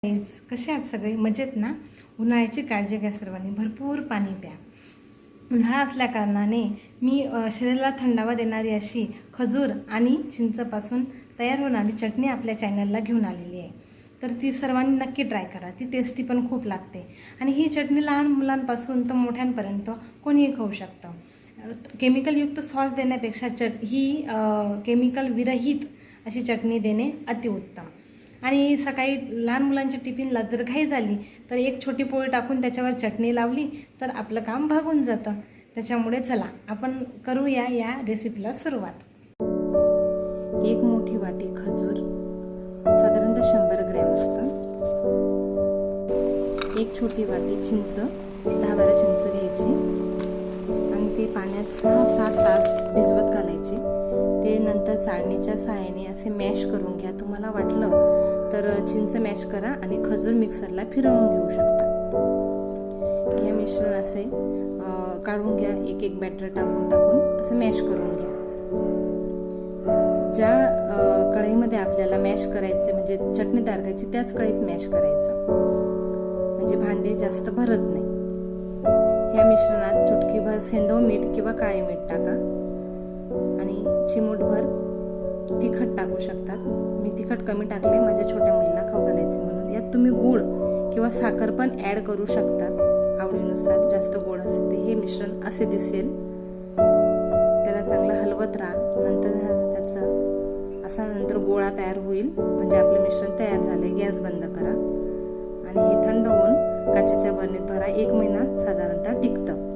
कसे आहात सगळे? मजेत ना? उन्हाळ्याची काळजी घ्या सर्वांनी, भरपूर पाणी प्या. उन्हाळा असल्या कारणाने मी शरीराला थंडावा देणारी अशी खजूर आणि चिंचपासून तयार होणारी चटणी आपल्या चॅनलला घेऊन आलेली आहे. तर ती सर्वांनी नक्की ट्राय करा. ती टेस्टी पण खूप लागते आणि ही चटणी लहान मुलांपासून तर मोठ्यांपर्यंत कोणीही खाऊ शकतं. केमिकलयुक्त सॉस देण्यापेक्षा ही केमिकल विरहित अशी चटणी देणे अतिउत्तम. आणि सकाळी लहान मुलांच्या टिफिनला जर घाई झाली तर एक छोटी पोळी टाकून त्याच्यावर चटणी लावली तर आपलं काम भागून जातं. त्याच्यामुळे चला आपण करूया या रेसिपीला सुरुवात. एक मोठी वाटी खजूर, साधारणतः 100 ग्रॅम असतं. एक छोटी वाटी चिंच, 10-12 चिंच घ्यायची आणि ते पाण्यात 6-7 तास भिजवत घालायची. ते नंतर चाळणीच्या सहाय्याने असे मॅश करून घ्या. तुम्हाला वाटलं तर चिंच मॅश करा आणि खजूर मिक्सरला फिरवून घेऊ शकता. हे मिश्रण असे काढून घ्या. एक बॅटर टाकून असं मॅश करून घ्या. ज्या कढईमध्ये आपल्याला मॅश करायचे म्हणजे चटणी तयार करायची त्याच कढईत मॅश करायचं, म्हणजे भांडे जास्त भरत नाही. ह्या मिश्रणात चुटकीभर सेंधव मीठ किंवा काळे मीठ टाका आणि चिमूटभर तिखट टाकू शकतात. मी तिखट कमी टाकले, माझ्या छोट्या मुलीला खाऊ घालायचे म्हणून. यात तुम्ही गूळ किंवा साखर पण ॲड करू शकतात आवडीनुसार. जास्त गोड असेल ते हे मिश्रण असे दिसेल. त्याला चांगलं हलवत राहा. नंतर त्याचा असा नंतर गोळा तयार होईल म्हणजे आपलं मिश्रण तयार झाले. गॅस बंद करा आणि हे थंड होऊन काचेच्या बरणीत भरा. 1 महिना साधारणतः टिकतं.